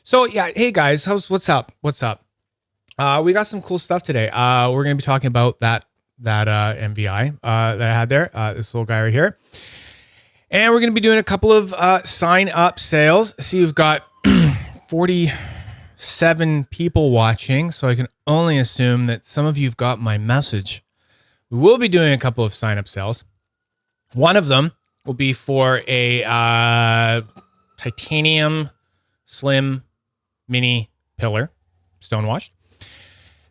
So yeah, hey guys, what's up? What's up? We got some cool stuff today. We're gonna be talking about that MVI that I had there, this little guy right here, and we're gonna be doing a couple of sign up sales. See, we've got 47 people watching, so I can only assume that some of you've got my message. We will be doing a couple of sign up sales. One of them will be for a titanium slim mini pillar, stonewashed.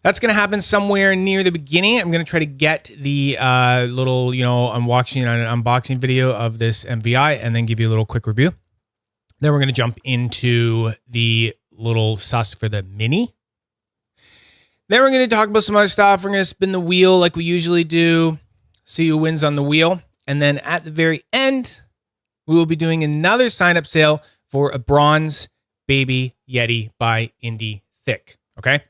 That's going to happen somewhere near the beginning. I'm going to try to get the little, unboxing video of this MVI and then give you a little quick review. Then we're going to jump into the little sus for the mini. Then we're going to talk about some other stuff. We're going to spin the wheel like we usually do, see who wins on the wheel. And then at the very end, we will be doing another sign-up sale for a bronze baby Yeti by Indie Thick. Okay?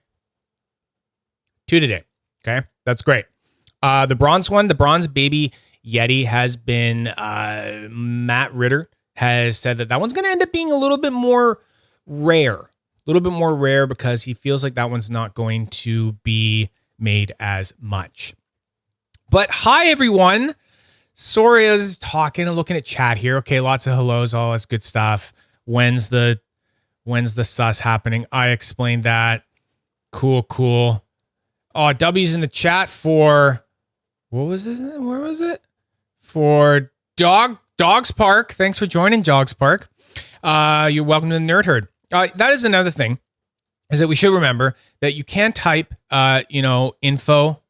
2 today. Okay? That's great. The bronze one, the bronze baby Yeti has been, Matt Ritter has said that one's going to end up being a little bit more rare. Because he feels like that one's not going to be made as much. But hi, everyone. Sorry, I was talking and looking at chat here. Okay, lots of hellos, all this good stuff. When's the sus happening? I explained that. Cool. Oh, W's in the chat for, what was this? Where was it? For Dogs Park. Thanks for joining, Dogs Park. You're welcome to the Nerd Herd. That is another thing, is that we should remember that you can type, info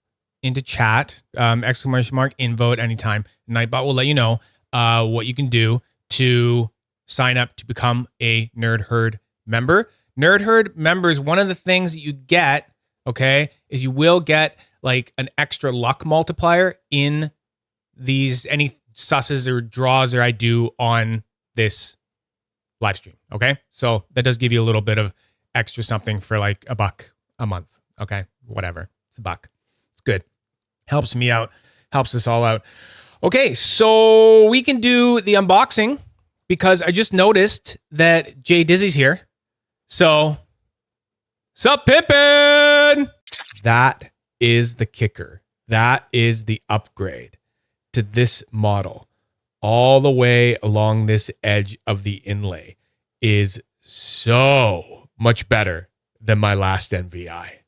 into chat, !info at any time. Nightbot will let you know what you can do to sign up to become a Nerd Herd member. Nerd Herd members, one of the things that you get, okay, is you will get like an extra luck multiplier in any susses or draws that I do on this live stream. Okay. So that does give you a little bit of extra something for like $1 a month. Okay. Whatever. It's $1. It's good. Helps me out. Helps us all out. Okay. So we can do the unboxing because I just noticed that Jay Dizzy's here. So, sup, Pippin? That is the kicker. That is the upgrade to this model. All the way along this edge of the inlay is so much better than my last MVI.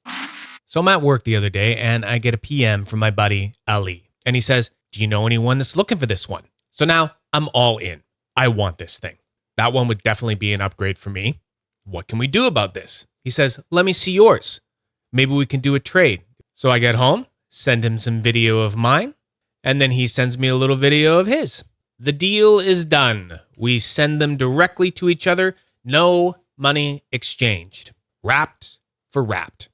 So I'm at work the other day and I get a PM from my buddy Ali. And he says, do you know anyone that's looking for this one? So now I'm all in. I want this thing. That one would definitely be an upgrade for me. What can we do about this? He says, let me see yours. Maybe we can do a trade. So I get home, send him some video of mine, and then he sends me a little video of his. The deal is done. We send them directly to each other. No money exchanged. Wrapped for wrapped.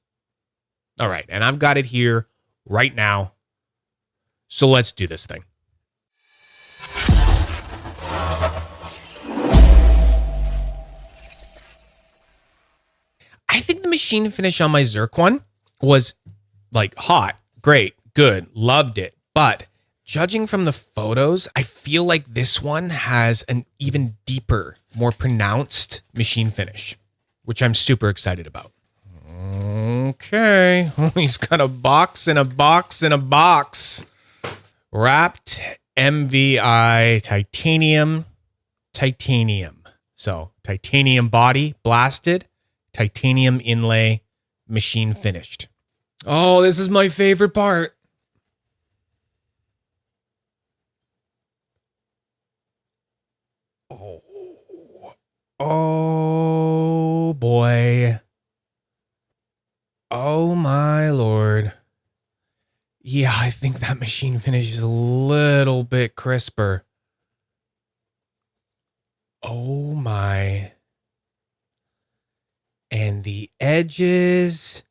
All right. And I've got it here right now. So let's do this thing. I think the machine finish on my Zerk one was like hot, great, good, loved it. But judging from the photos, I feel like this one has an even deeper, more pronounced machine finish, which I'm super excited about. Okay. He's got a box in a box in a box. Wrapped MVI titanium. So titanium body blasted, titanium inlay, machine finished. Oh, this is my favorite part. Oh boy. Oh my Lord. Yeah, I think that machine finish is a little bit crisper. Oh my. And the edges.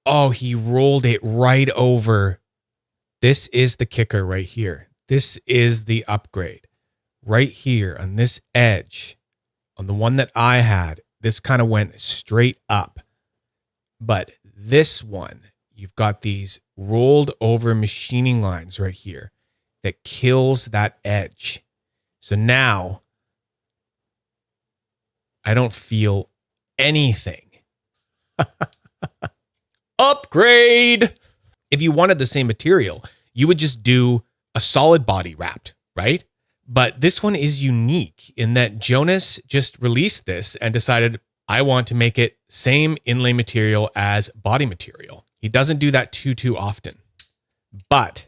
Oh, he rolled it right over. This is the kicker right here. This is the upgrade. Right here on this edge, on the one that I had, this kind of went straight up. But this one, you've got these rolled over machining lines right here that kills that edge. So now I don't feel anything. Upgrade. If you wanted the same material, you would just do a solid body wrapped, right? But this one is unique in that Jonas just released this and decided, I want to make it same inlay material as body material. He doesn't do that too often, but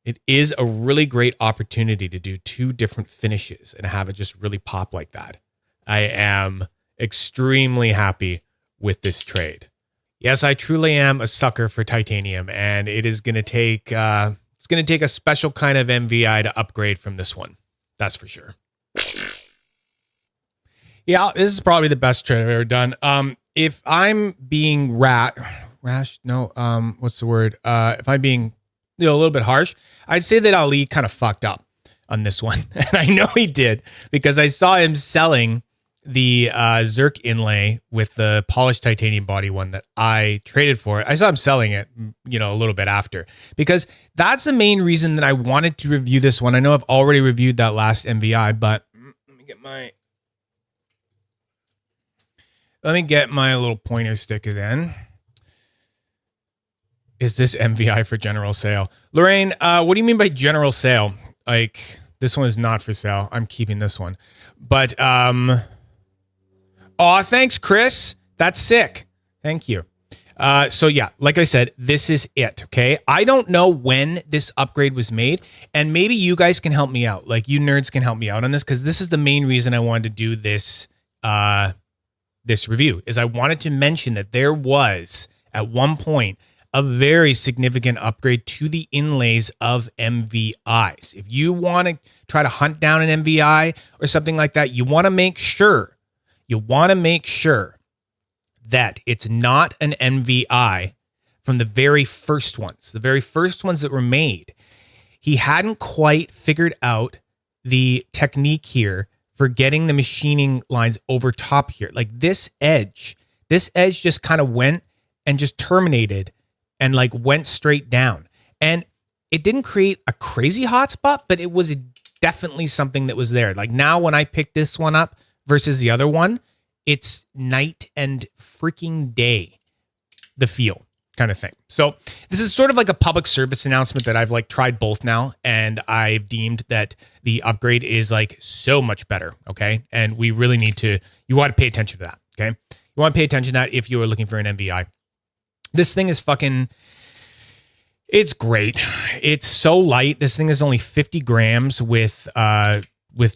it is a really great opportunity to do two different finishes and have it just really pop like that. I am extremely happy with this trade. Yes, I truly am a sucker for titanium, and it is going to take a special kind of MVI to upgrade from this one. That's for sure. Yeah, this is probably the best trade I've ever done. If I'm being if I'm being a little bit harsh, I'd say that Ali kind of fucked up on this one. And I know he did because I saw him selling the Zerk inlay with the polished titanium body one that I traded for it. I saw him selling it, a little bit after, because that's the main reason that I wanted to review this one. I know I've already reviewed that last MVI, but let me get my little pointer stick again. Is this MVI for general sale? Lorraine, what do you mean by general sale? Like, this one is not for sale. I'm keeping this one. But, thanks, Chris. That's sick. Thank you. So yeah, like I said, this is it, okay? I don't know when this upgrade was made, and maybe you guys can help me out. Like, you nerds can help me out on this, because this is the main reason I wanted to do this, this review, is I wanted to mention that there was, at one point, a very significant upgrade to the inlays of MVIs. If you want to try to hunt down an MVI or something like that, you want to make sure that it's not an MVI from the very first ones that were made. He hadn't quite figured out the technique here for getting the machining lines over top here. Like this edge just kind of went and just terminated and like went straight down. And it didn't create a crazy hot spot, but it was definitely something that was there. Like now when I picked this one up versus the other one, it's night and freaking day, the feel kind of thing. So this is sort of like a public service announcement that I've like tried both now, and I've deemed that the upgrade is like so much better. Okay. And we really you want to pay attention to that. Okay. You want to pay attention to that if you are looking for an MVI. This thing is it's great. It's so light. This thing is only 50 grams with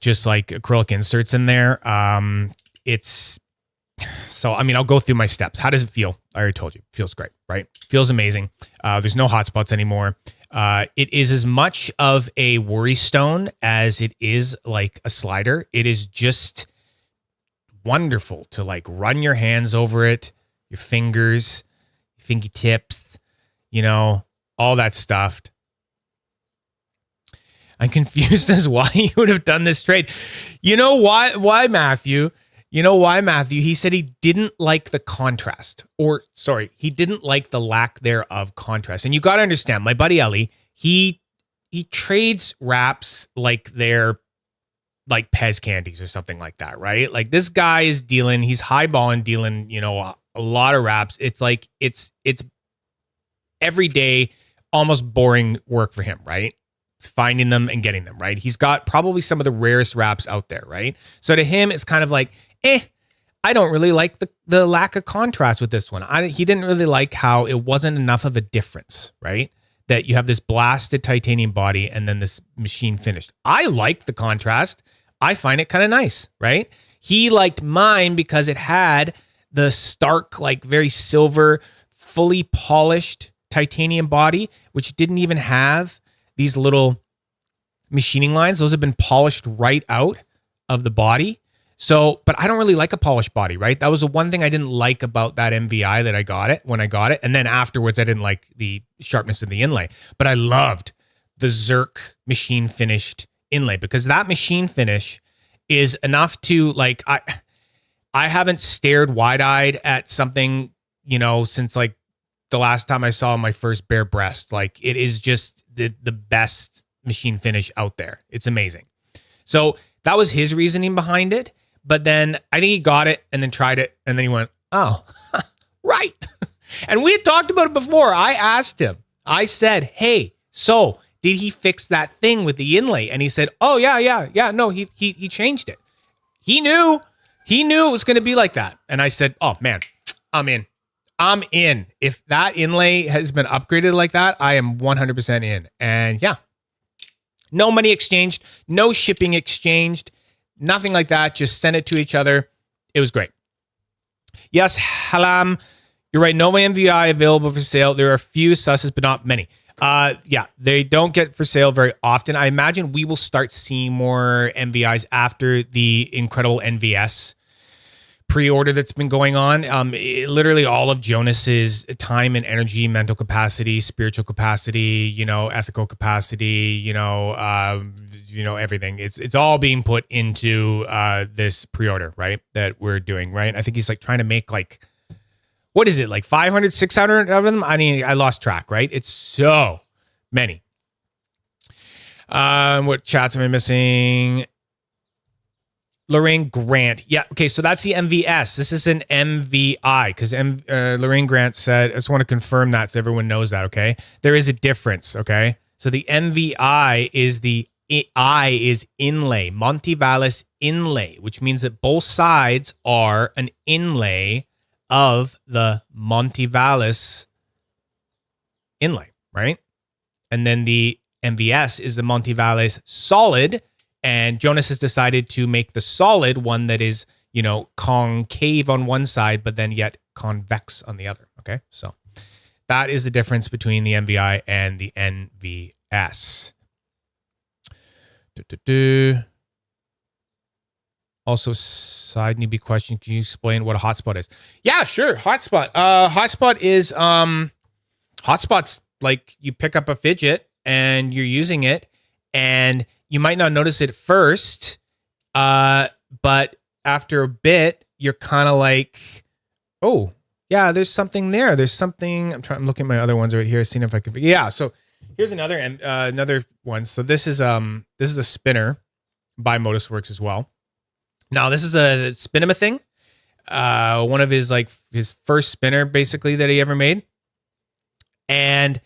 just like acrylic inserts in there. I'll go through my steps. How does it feel? I already told you. It feels great, right? Feels amazing. There's no hot spots anymore. It is as much of a worry stone as it is like a slider. It is just wonderful to like run your hands over it, your fingers, fingertips, all that stuff. I'm confused as why you would have done this trade. You know why? Why, Matthew? You know why, Matthew? He said he didn't like the contrast, he didn't like the lack thereof contrast. And you got to understand, my buddy Ellie, he trades wraps like they're like Pez candies or something like that, right? Like this guy is he's highballing, dealing, a lot of wraps. It's like, it's everyday, almost boring work for him, right? Finding them and getting them, right? He's got probably some of the rarest wraps out there, right? So to him, it's kind of like, I don't really like the lack of contrast with this one. He didn't really like how it wasn't enough of a difference, right? That you have this blasted titanium body and then this machine finished. I like the contrast. I find it kind of nice, right? He liked mine because it had the stark, like very silver, fully polished titanium body, which didn't even have these little machining lines. Those have been polished right out of the body. So, but I don't really like a polished body, right? That was the one thing I didn't like about that MVI that I got it when I got it. And then afterwards, I didn't like the sharpness of the inlay, but I loved the Zerk machine finished inlay because that machine finish is enough to like, I haven't stared wide-eyed at something, since like the last time I saw my first bare breast. Like it is just the best machine finish out there. It's amazing. So that was his reasoning behind it. But then I think he got it and then tried it. And then he went, oh, right. And we had talked about it before. I asked him, I said, hey, so did he fix that thing with the inlay? And he said, oh, yeah. No, he changed it. He knew it was going to be like that. And I said, oh, man, I'm in. If that inlay has been upgraded like that, I am 100% in. And yeah, no money exchanged, no shipping exchanged, nothing like that. Just send it to each other. It was great. Yes, Halam, you're right. Nova MVI available for sale. There are a few susses, but not many. Yeah, they don't get for sale very often. I imagine we will start seeing more MVIs after the incredible NVS pre-order that's been going on. Literally all of Jonas's time and energy, mental capacity, spiritual capacity, ethical capacity, everything. It's all being put into this pre-order, right? That we're doing, right? I think he's like trying to make like, what is it? Like 500, 600 of them? I mean, I lost track, right? It's so many. What chats am I missing? Lorraine Grant. Yeah, okay, so that's the MVS. This is an MVI because Lorraine Grant said, I just want to confirm that so everyone knows that, okay? There is a difference, okay? So the MVI is the I is inlay, Montivalis inlay, which means that both sides are an inlay of the Montivalis inlay, right? And then the MVS is the Montivalis solid. And Jonas has decided to make the solid one that is, concave on one side, but then yet convex on the other. Okay. So that is the difference between the MVI and the NVS. Also, side newbie question. Can you explain what a hotspot is? Yeah, sure. Hotspot. Hotspot is, hotspot's like you pick up a fidget and you're using it and you might not notice it first, but after a bit, you're kind of like, oh, yeah, there's something there. There's something. I'm looking at my other ones right here, seeing if I can. Yeah, so here's another one. So this is a spinner by Modusworks as well. Now this is a Spinema thing. One of his first spinner basically that he ever made, and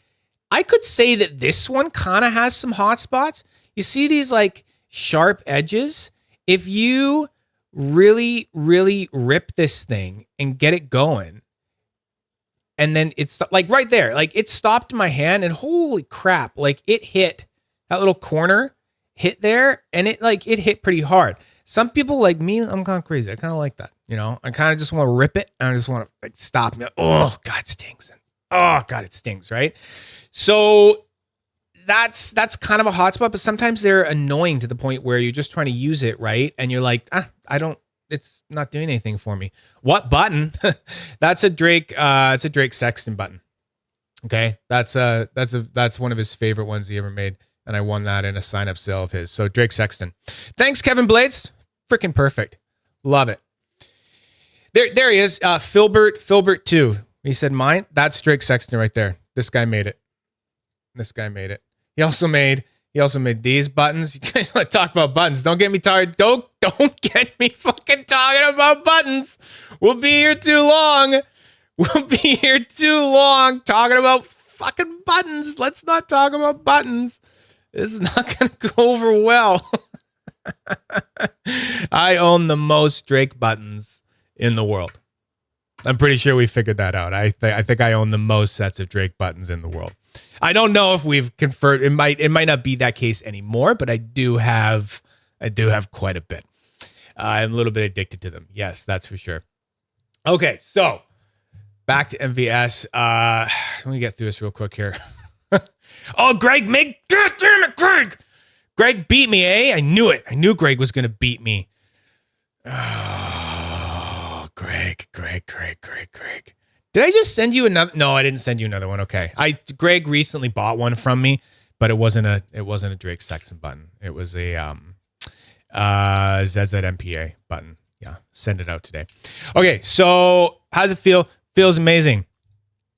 I could say that this one kind of has some hot spots. You see these like sharp edges? If you really, really rip this thing and get it going, and then it's like right there, like it stopped my hand and holy crap, like it hit that little corner, hit there, and it hit pretty hard. Some people like me, I'm kind of crazy. I kind of like that, I kind of just want to rip it and I just want to like stop me. Oh God, it stings. And oh God, it stings, right? So that's kind of a hotspot, but sometimes they're annoying to the point where you're just trying to use it, right? And you're like, it's not doing anything for me. What button? That's a Drake Sexton button. Okay. That's one of his favorite ones he ever made. And I won that in a sign-up sale of his. So Drake Sexton. Thanks, Kevin Blades. Freaking perfect. Love it. There he is. Filbert 2. He said mine. That's Drake Sexton right there. This guy made it. He also made these buttons. You guys want to talk about buttons? Don't get me tired. Don't get me fucking talking about buttons. We'll be here too long. Talking about fucking buttons. Let's not talk about buttons. This is not going to go over well. I own the most Drake buttons in the world. I'm pretty sure we figured that out. I think I own the most sets of Drake buttons in the world. I don't know if we've conferred. It might not be that case anymore, but I do have quite a bit. I'm a little bit addicted to them. Yes, that's for sure. Okay, so back to MVS. Let me get through this real quick here. Oh, Greg, God damn it, Greg! Greg beat me, eh? I knew it. I knew Greg was going to beat me. Oh, Greg. Did I just send you another? No, I didn't send you another one. Okay. Greg recently bought one from me, but it wasn't a Drake Sexton button. It was a ZZMPA button. Yeah, send it out today. Okay, so how does it feel? Feels amazing.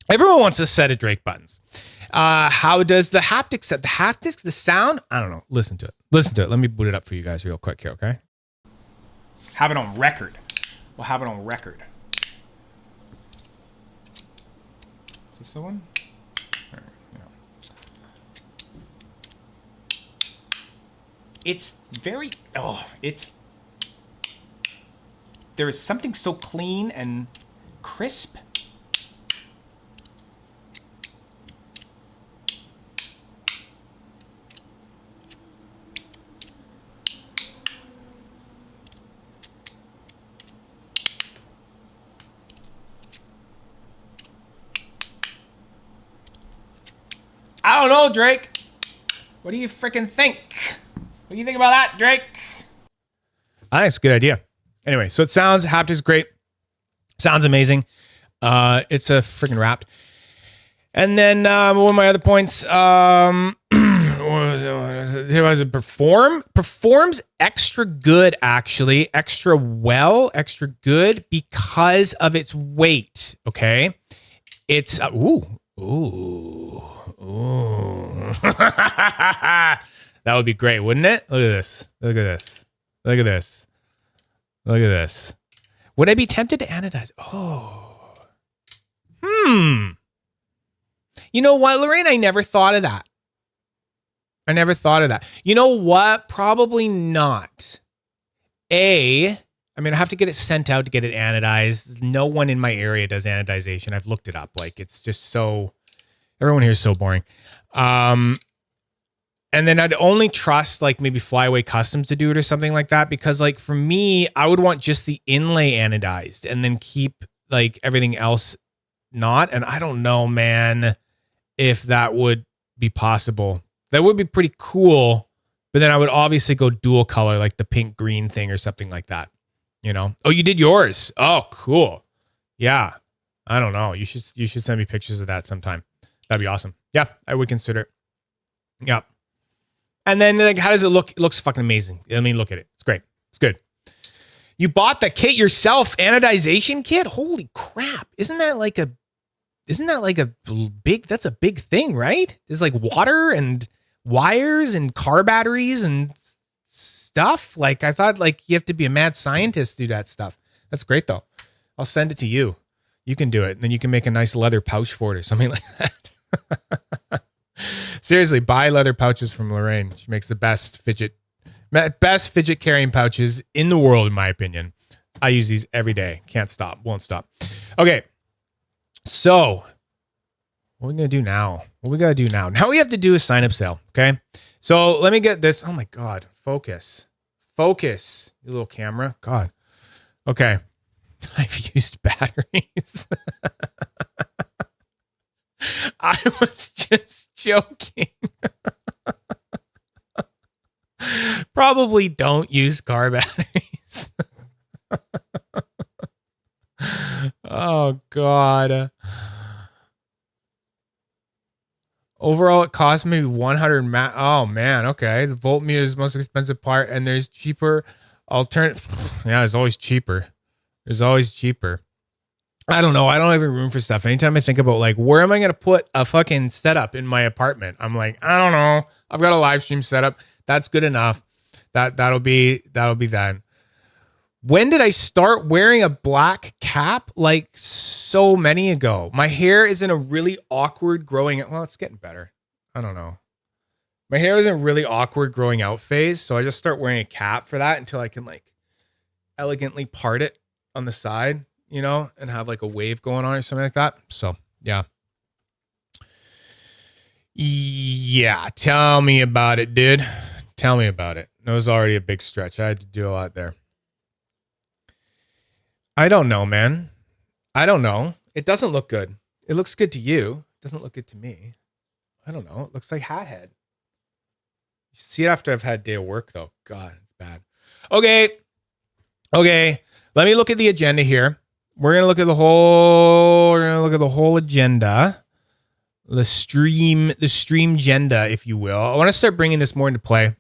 Everyone wants a set of Drake buttons. How does the haptics set? The haptics, the sound? I don't know. Listen to it. Let me boot it up for you guys real quick here, okay? Have it on record. We'll have it on record. Is this the one? All right, no. It's very, there is something so clean and crisp. I don't know, Drake. What do you freaking think? What do you think about that, Drake? I think it's a good idea. Anyway, so it sounds, haptics great. Sounds amazing. It's a freaking Wrapped. And then one of my other points, what was it? Performs extra good, actually. Extra well, extra good because of its weight, okay? It's, Ooh. That would be great, wouldn't it? Look at this. Look at this. Look at this. Look at this. Would I be tempted to anodize? Oh. You know what, Lorraine? I never thought of that. I never thought of that. You know what? Probably not. I mean, I have to get it sent out to get it anodized. No one in my area does anodization. I've looked it up. Like, it's just so... Everyone here is so boring. And then I'd only trust like maybe Flyaway Customs to do it or something like that. Because like for me, I would want just the inlay anodized and then keep like everything else not. And I don't know, man, if that would be possible. That would be pretty cool. But then I would obviously go dual color, like the pink green thing or something like that. You know? Oh, you did yours. Oh, cool. Yeah. I don't know. You should send me pictures of that sometime. That'd be awesome. Yeah, I would consider it. Yeah. And then like, how does it look? It looks fucking amazing. I mean, look at it. It's great. It's good. You bought the kit yourself, anodization kit? Holy crap. Isn't that like a big, that's a big thing, right? There's like water and wires and car batteries and stuff. Like I thought like you have to be a mad scientist to do that stuff. That's great though. I'll send it to you. You can do it. And then you can make a nice leather pouch for it or something like that. Seriously, buy leather pouches from Lorraine. She makes the best fidget carrying pouches in the world, in my opinion. I use these every day. Can't stop. Won't stop. Okay. So what are we going to do now? What we got to do now? Now we have to do a sign up sale. Okay. So let me get this. Oh my God. Focus, you little camera. God. Okay. I've used batteries. I was just joking. Probably don't use car batteries. Oh, God. Overall, it cost maybe 100. Oh, man. Okay. The voltmeter is the most expensive part, and there's cheaper alternative. Yeah, there's always cheaper. There's always cheaper. I don't know. I don't have any room for stuff. Anytime I think about like, where am I going to put a fucking setup in my apartment? I'm like, I don't know. I've got a live stream setup. That's good enough. That'll be that. When did I start wearing a black cap? Like so many ago. My hair is in a really awkward growing. Well, it's getting better. I don't know. My hair is in a really awkward growing out phase. So I just start wearing a cap for that until I can like elegantly part it on the side, you know, and have like a wave going on or something like that. So yeah. Yeah. Tell me about it, dude. Tell me about it. It was already a big stretch. I had to do a lot there. I don't know, man. I don't know. It doesn't look good. It looks good to you. It doesn't look good to me. I don't know. It looks like hat head. You should see it after I've had a day of work though. God, it's bad. Okay. Let me look at the agenda here. We're going to look at the whole agenda. The stream agenda, if you will. I want to start bringing this more into play.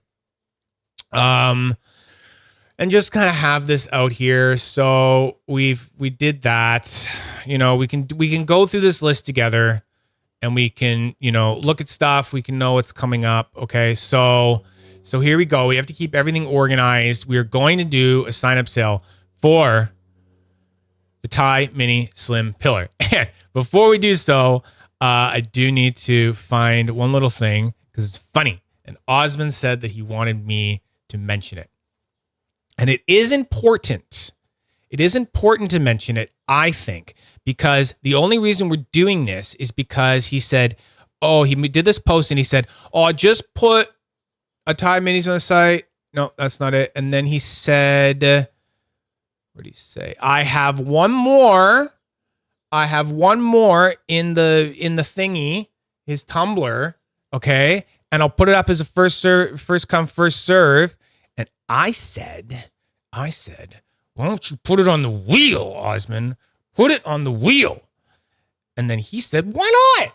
And just kind of have this out here. So we did that. You know, we can go through this list together and we can, you know, look at stuff. We can know what's coming up. Okay. So So here we go. We have to keep everything organized. We are going to do a sign-up sale for the Ti Mini Slim Pillar. And before we do so, I do need to find one little thing because it's funny. And Osmond said that he wanted me to mention it. And it is important. It is important to mention it, I think, because the only reason we're doing this is because he said, he did this post and he said, I just put a Ti Minis on the site. No, that's not it. And then he said, what did he say? I have one more in the thingy, his Tumblr, okay? And I'll put it up as a first come, first serve. And I said, why don't you put it on the wheel, Osmond? Put it on the wheel. And then he said, why not?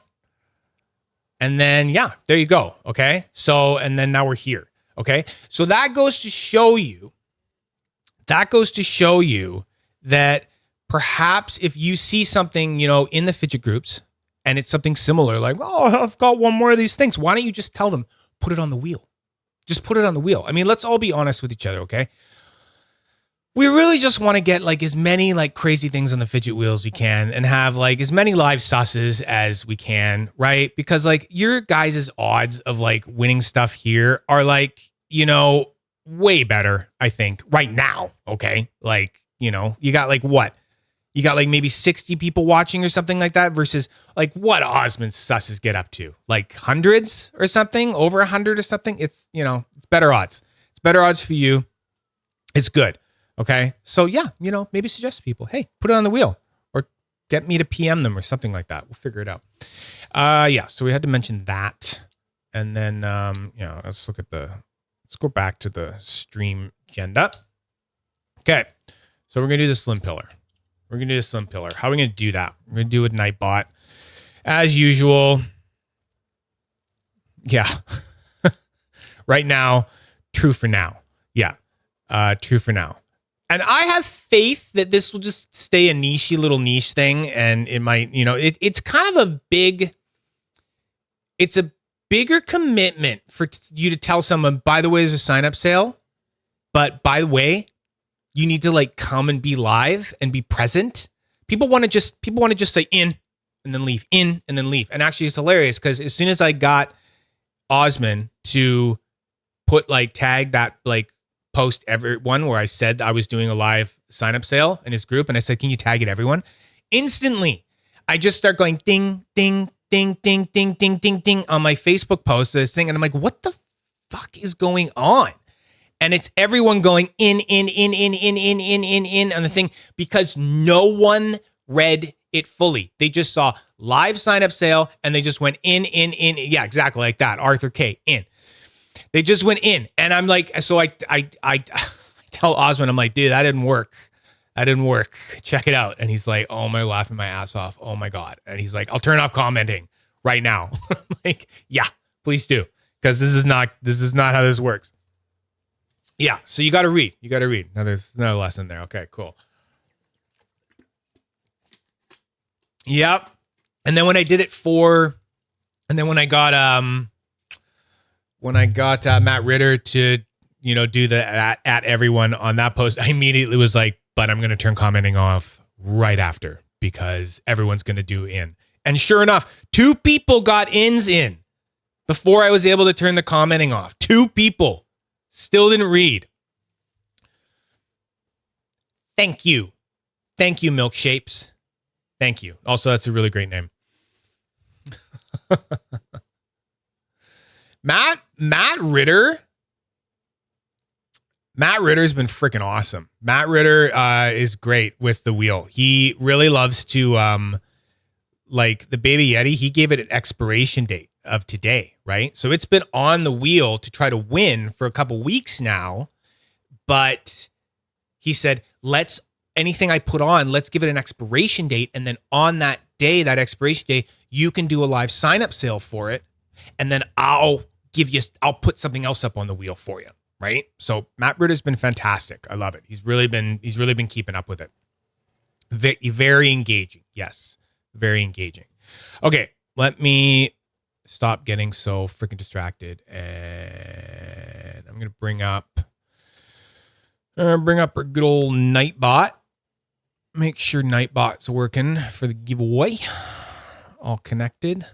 And then, yeah, there you go. Okay. So, and then now we're here. Okay. So that goes to show you that perhaps if you see something, in the fidget groups and it's something similar, like, I've got one more of these things. Why don't you just tell them, put it on the wheel? Just put it on the wheel. I mean, let's all be honest with each other. Okay. We really just want to get like as many like crazy things on the fidget wheel as we can and have like as many live susses as we can, right? Because like your guys' odds of like winning stuff here are like, way better, I think, right now. Okay. Like, you got like what? You got like maybe 60 people watching or something like that versus like what Osmond's susses get up to, like hundreds or something, over 100 or something. It's, it's better odds. It's better odds for you. It's good. Okay. So yeah, maybe suggest to people, hey, put it on the wheel or get me to PM them or something like that. We'll figure it out. Yeah. So we had to mention that. And then, let's go back to the stream agenda. Okay. So we're going to do the slim pillar. How are we going to do that? We're going to do it with Nightbot as usual. Yeah. Right now, true for now. Yeah. True for now. And I have faith that this will just stay a little niche thing. And it might, it's kind of it's a bigger commitment for you to tell someone, by the way, there's a sign-up sale. But by the way, you need to like come and be live and be present. People want to just say in and then leave, in and then leave. And actually it's hilarious because as soon as I got Osmond to put like tag that like post everyone where I said I was doing a live sign up sale in his group. And I said, can you tag it everyone? Instantly, I just start going ding, ding, ding, ding, ding, ding, ding, ding on my Facebook post, this thing. And I'm like, what the fuck is going on? And it's everyone going in on the thing because no one read it fully. They just saw live sign up sale and they just went in. Yeah, exactly like that. Arthur K. in. They just went in. And I'm like, so I tell Osmond, I'm like, dude, that didn't work. Check it out. And he's like, oh, am I laughing my ass off? Oh my God. And he's like, I'll turn off commenting right now. I'm like, yeah, please do. Because this is not how this works. Yeah. So you got to read. Now there's another lesson there. Okay, cool. Yep. And then when I did it when I got Matt Ritter to, do the at everyone on that post, I immediately was like, but I'm going to turn commenting off right after because everyone's going to do in. And sure enough, 2 people got ins in before I was able to turn the commenting off. 2 people still didn't read. Thank you. Milkshapes. Thank you. Also, that's a really great name. Matt Ritter. Matt Ritter's been freaking awesome. Matt Ritter is great with the wheel. He really loves to, like the Baby Yeti, he gave it an expiration date of today, right? So it's been on the wheel to try to win for a couple weeks now. But he said, anything I put on, let's give it an expiration date. And then on that day, that expiration day, you can do a live sign-up sale for it. And then I'll put something else up on the wheel for you. Right. So Matt Ritter's been fantastic. I love it. He's really been keeping up with it. Very engaging. Yes. Very engaging. Okay. Let me stop getting so freaking distracted. And I'm going to bring up our good old Nightbot. Make sure Nightbot's working for the giveaway. All connected.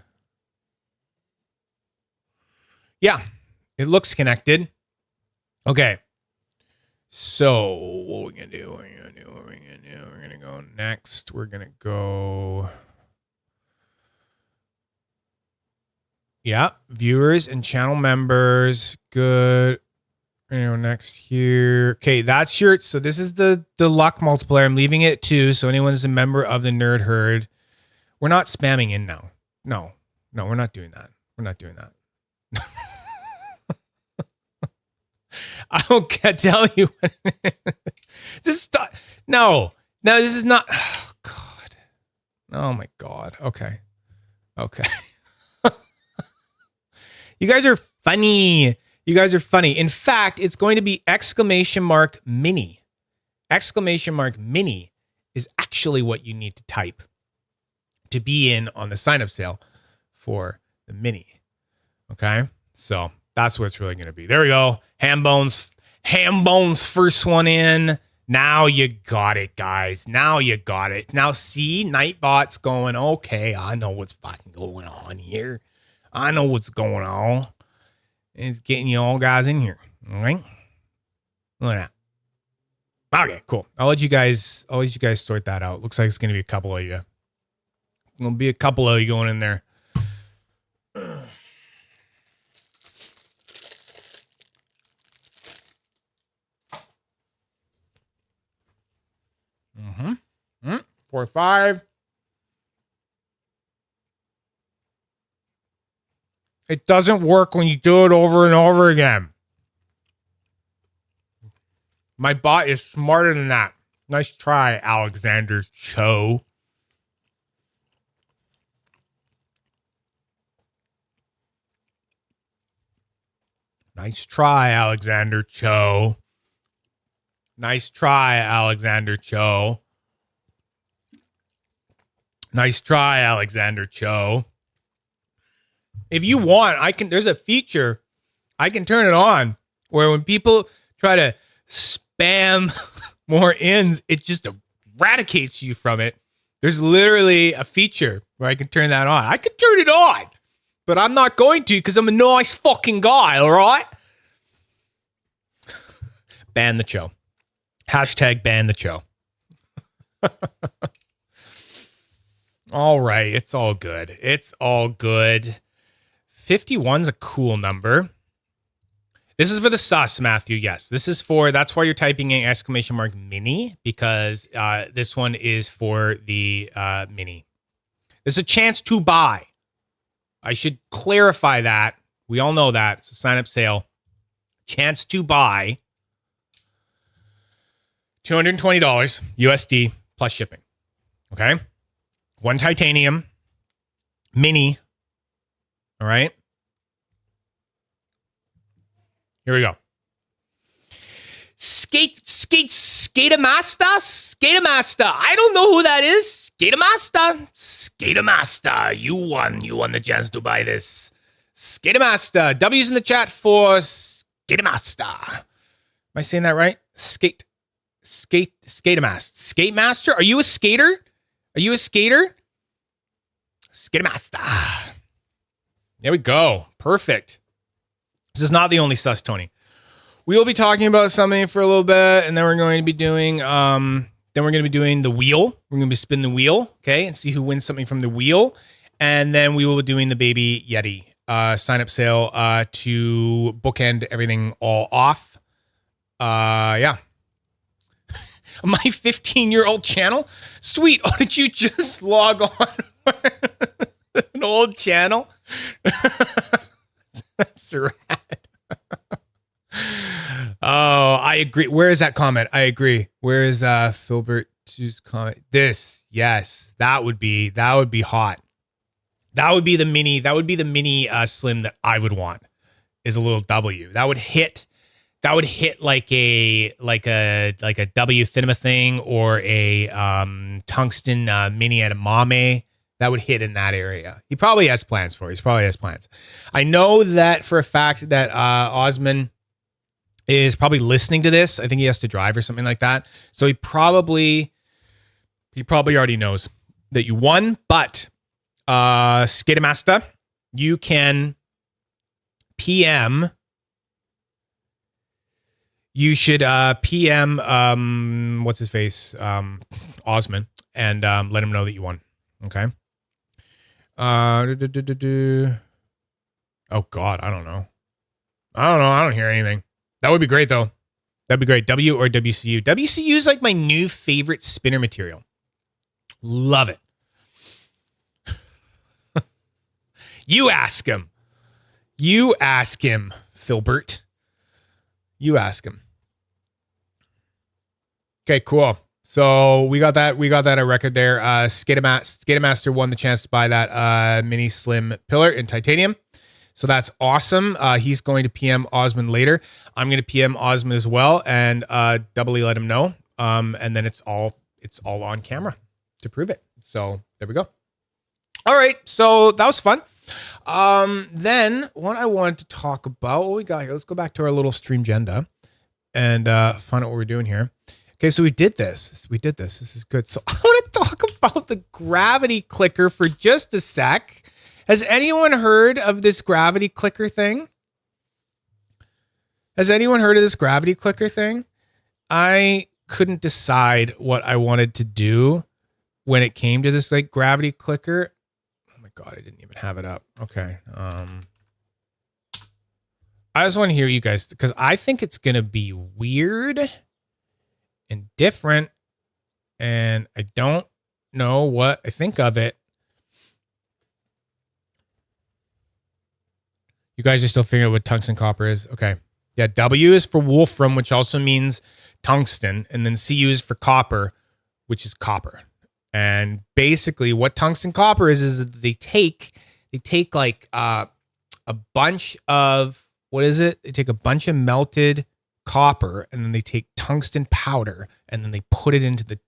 Yeah, it looks connected. Okay. So what we're going to do, we're going to go next. We're going to go... Yeah, viewers and channel members. Good. Next here. Okay, that's your... So this is the luck multiplier. I'm leaving it at 2, so anyone who's a member of the Nerd Herd. We're not spamming in now. No, we're not doing that. We're not doing that. I don't tell you. Just stop. No, this is not. Oh, God. Oh, my God. Okay. You guys are funny. In fact, it's going to be !mini. !mini is actually what you need to type to be in on the sign-up sale for the mini. Okay? So that's what it's really going to be. There we go. Ham bones, first one in. Now you got it, guys. Now see, Nightbot's going, okay, I know what's fucking going on here. I know what's going on. It's getting you all guys in here. All right? Look at that. Okay, cool. I'll let you guys sort that out. Looks like it's going to be a couple of you. Going to be a couple of you going in there. Mm-hmm. 4, 5. It doesn't work when you do it over and over again. My bot is smarter than that. Nice try, Alexander Cho. Nice try, Alexander Cho. Nice try, Alexander Cho. Nice try, Alexander Cho. If you want, there's a feature, I can turn it on where when people try to spam more ins, it just eradicates you from it. There's literally a feature where I can turn that on. I could turn it on, but I'm not going to because I'm a nice fucking guy, all right? Ban the Cho. Hashtag ban the Cho. All right, it's all good. 51's a cool number. This is for the sus, Matthew. Yes, that's why you're typing in !mini, because this one is for the mini. There's a chance to buy. I should clarify that. We all know that. It's a sign-up sale. Chance to buy. $220 USD plus shipping. Okay? One titanium mini. All right. Here we go. Skate-a-master. I don't know who that is. Skate-a-master. You won the chance to buy this. Skate-a-master. W's in the chat for Skate-a-master. Am I saying that right? Skate-a-master. Skate-master? Are you a skater? Skate-a-master. There we go. Perfect. This is not the only sus, Tony. We will be talking about something for a little bit, and then we're going to be doing the wheel. We're going to be spinning the wheel, okay, and see who wins something from the wheel. And then we will be doing the baby Yeti sign-up sale to bookend everything all off. Yeah. My 15-year-old channel? Sweet. Oh, did you just log on an old channel? That's rad. Oh, I agree. Where is that comment? I agree. Where is Filbert's comment? This, yes, that would be hot. That would be the mini slim that I would want. Is a little W. That would hit like a W cinema thing or a tungsten mini edamame. That would hit in that area. He probably has plans for it. I know that for a fact that Osman is probably listening to this. I think he has to drive or something like that. So he probably already knows that you won. But Skidamaster, you can PM. You should PM what's his face? Osman, and let him know that you won. Okay. Oh God, I don't know. I don't hear anything. That would be great though. That'd be great. W or WCU. WCU is like my new favorite spinner material. Love it. You ask him. You ask him, Filbert. You ask him. Okay, cool. So we got that. We got that a record there. Skidamaster won the chance to buy that mini slim pillar in titanium. So that's awesome. He's going to PM Osman later. I'm going to PM Osman as well and doubly let him know. And then it's all on camera to prove it. So there we go. All right. So that was fun. Then what I wanted to talk about, what we got here, let's go back to our little stream agenda and find out what we're doing here. Okay, so we did this. This is good. So I want to talk about the gravity clicker for just a sec. Has anyone heard of this gravity clicker thing? Has anyone heard of this gravity clicker thing? I couldn't decide what I wanted to do when it came to this like gravity clicker. Oh my God, I didn't even have it up. Okay. I just want to hear you guys because I think it's going to be weird and different, and I don't know what I think of it. You guys are still figuring out what tungsten copper is? Okay. Yeah, W is for wolfram, which also means tungsten, and then Cu is for copper, which is copper. And basically what tungsten copper is that they take like a bunch of, what is it? They take a bunch of melted copper, and then they take tungsten powder, and then they put it into the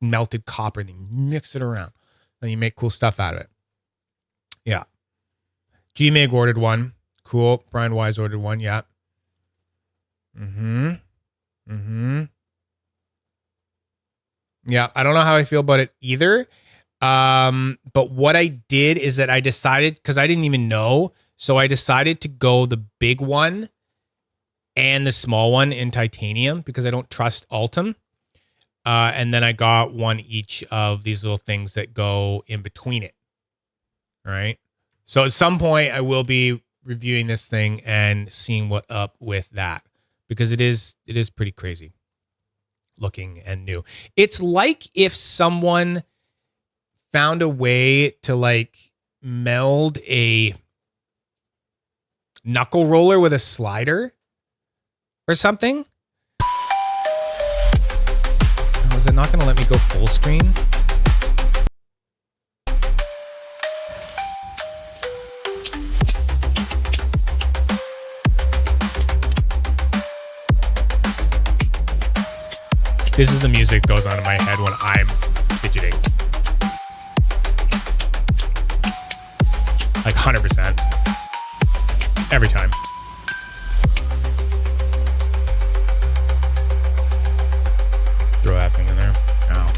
melted copper, and they mix it around, and you make cool stuff out of it. Yeah. G-Mig ordered one. Cool. Brian Wise ordered one. Yeah. Yeah. I don't know how I feel about it either. But what I did is that I decided, because I didn't even know, so I decided to go the big one and the small one in titanium because I don't trust Altum. And then I got one each of these little things that go in between it. All right. So at some point I will be reviewing this thing and seeing what up with that, because it is pretty crazy looking and new. It's like if someone found a way to like meld a knuckle roller with a slider or something. Oh, is it not going to let me go full screen? This is the music that goes on in my head when I'm fidgeting. Like 100%. Every time. Throw that thing in there. Ow.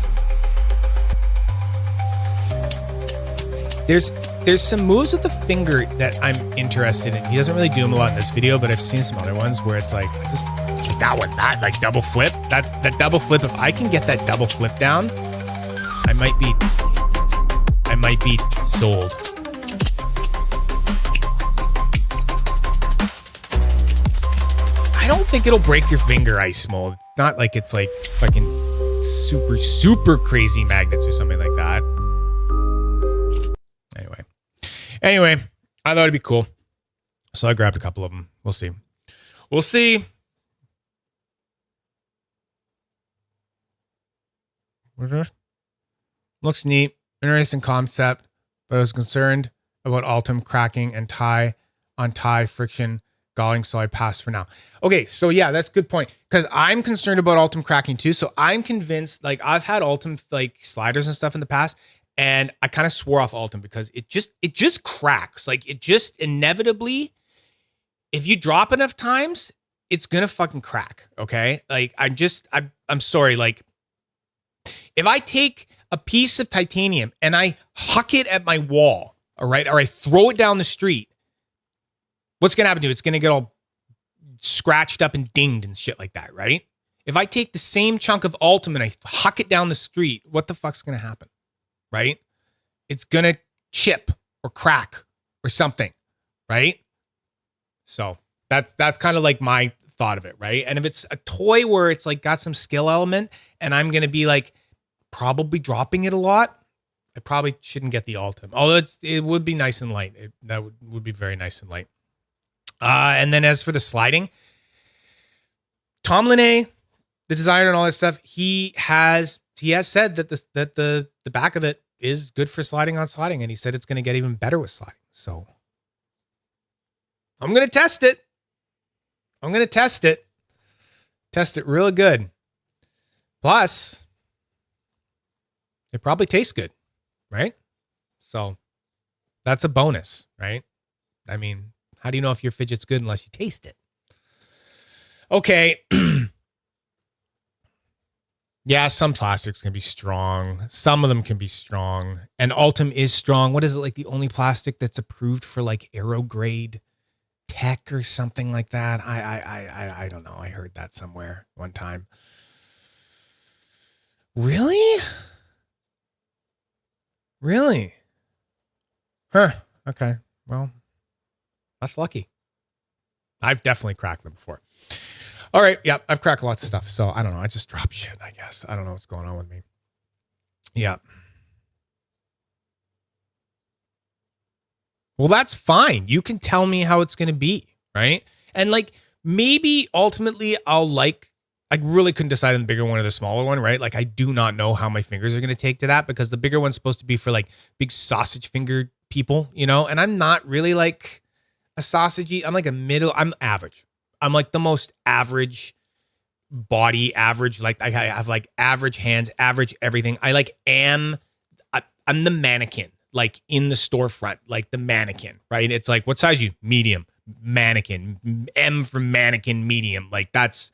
There's some moves with the finger that I'm interested in. He doesn't really do them a lot in this video, but I've seen some other ones where it's like, I just like that one, that like double flip, that double flip. If I can get that double flip down, I might be sold. I don't think it'll break your finger, Ice Mold. It's not like it's like fucking super, super crazy magnets or something like that. Anyway, I thought it'd be cool. So I grabbed a couple of them. We'll see. We'll see. What's this? Looks neat. Interesting concept. But I was concerned about Altum cracking and tie friction galling, so I passed for now. Okay, so yeah, that's a good point. Because I'm concerned about Altum cracking too. So I'm convinced, like I've had Altum like sliders and stuff in the past, and I kind of swore off Altum because it just cracks. Like it just inevitably, if you drop enough times, it's going to fucking crack. Okay. Like I'm sorry. Like if I take a piece of titanium and I huck it at my wall, all right, or I throw it down the street, what's going to happen to it? It's going to get all scratched up and dinged and shit like that, right? If I take the same chunk of Ultim and I huck it down the street, what the fuck's going to happen, right? It's going to chip or crack or something, right? So that's kind of like my thought of it, right? And if it's a toy where it's like got some skill element and I'm going to be like probably dropping it a lot, I probably shouldn't get the Ultim. Although it would be nice and light. That would be very nice and light. And then as for the sliding, Tom Linné, the designer and all that stuff, he has said that the back of it is good for sliding on sliding, and he said it's going to get even better with sliding. So I'm going to test it. Test it really good. Plus, it probably tastes good, right? So that's a bonus, right? I mean, how do you know if your fidget's good unless you taste it? Okay. Yeah, some plastics can be strong. Some of them can be strong. And Ultim is strong. What is it, like the only plastic that's approved for like aero grade tech or something like that? I don't know. I heard that somewhere one time. Really? Really? Huh. Okay. Well, that's lucky. I've definitely cracked them before. All right. Yeah, I've cracked lots of stuff. So I don't know. I just drop shit, I guess. I don't know what's going on with me. Yeah. Well, that's fine. You can tell me how it's going to be, right? And like maybe ultimately I really couldn't decide on the bigger one or the smaller one, right? Like I do not know how my fingers are going to take to that because the bigger one's supposed to be for like big sausage fingered people, you know? And I'm not really like a sausagey. I'm like I'm average. I'm like the most average body, average, like I have like average hands, average everything. I'm the mannequin, like in the storefront, like the mannequin, right? It's like, what size are you? Medium, mannequin, M for mannequin, medium. Like that's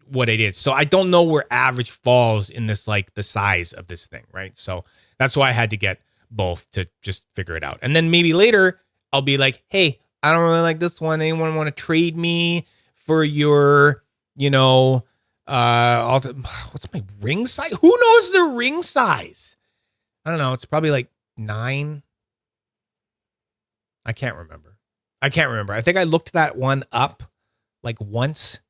what it is. So I don't know where average falls in this, like the size of this thing, right? So that's why I had to get both to just figure it out. And then maybe later I'll be like, hey, I don't really like this one. Anyone want to trade me for your, what's my ring size? Who knows the ring size? I don't know. It's probably like 9. I can't remember. I think I looked that one up like once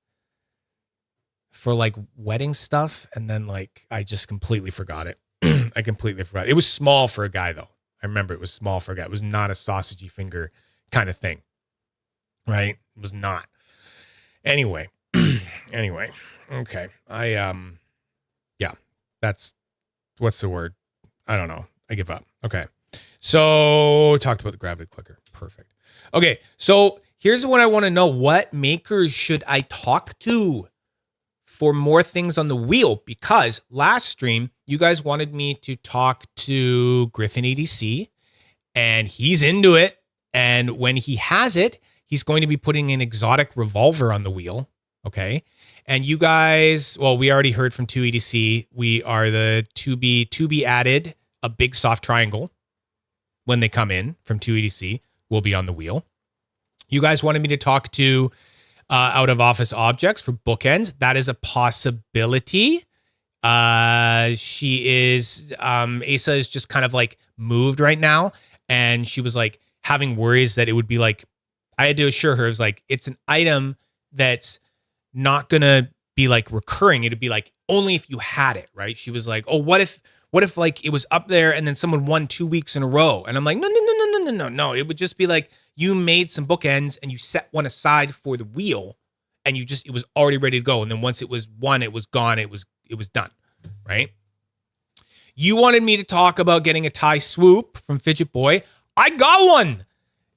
for like wedding stuff. And then like, I just completely forgot it. I completely forgot. It was small for a guy though. I remember it was small for a guy. It was not a sausagey finger kind of thing. Right? It was not. Anyway. Okay. That's, what's the word? I don't know. I give up. Okay. So talked about the gravity clicker. Perfect. Okay. So here's what I want to know. What makers should I talk to for more things on the wheel? Because last stream, you guys wanted me to talk to Griffin EDC and he's into it. And when he has it, he's going to be putting an exotic revolver on the wheel. Okay. And you guys, well, we already heard from 2EDC. We are the to be added a big soft triangle when they come in from 2EDC will be on the wheel. You guys wanted me to talk to out of office objects for bookends. That is a possibility. She is, Asa is just kind of like moved right now. And she was like having worries that it would be like, I had to assure her, it was like, it's an item that's not going to be like recurring. It'd be like only if you had it, right? She was like, oh, what if like it was up there and then someone won 2 weeks in a row? And I'm like, no. It would just be like you made some bookends and you set one aside for the wheel and it was already ready to go. And then once it was won, it was gone. It was done, right? You wanted me to talk about getting a Titanium Swoop from Fidget Boy. I got one.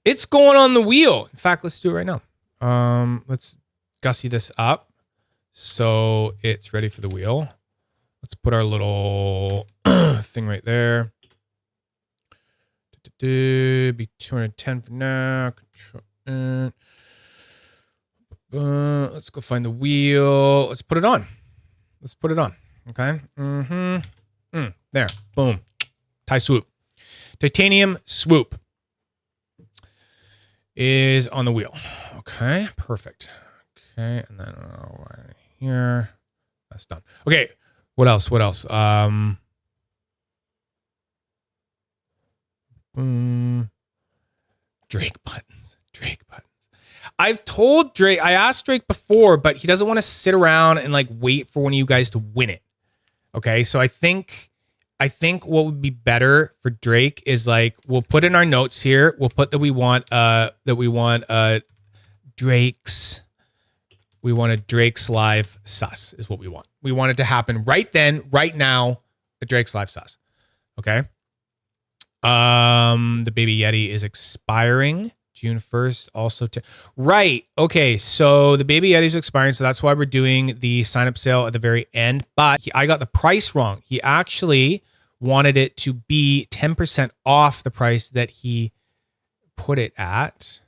It's going on the wheel. In fact, let's do it right now. Let's gussy this up so it's ready for the wheel. Let's put our little thing right there. Be 210 for now. Let's go find the wheel. Let's put it on. Let's put it on. Okay. There. Boom. Swoop. Titanium Swoop is on the wheel. Okay. Perfect. Okay. And then right here. That's done. Okay. What else? What else? Drake buttons. Drake buttons. I've told Drake, I asked Drake before, but he doesn't want to sit around and like wait for one of you guys to win it. Okay. So I think what would be better for Drake is like, we'll put in our notes here. We'll put that we want Drake's live sus is what we want. We want it to happen right then, right now, a Drake's live sus. Okay. The baby Yeti is expiring June 1st. Also right. Okay. So the baby Yeti is expiring. So that's why we're doing the sign up sale at the very end, but I got the price wrong. He actually wanted it to be 10% off the price that he put it at.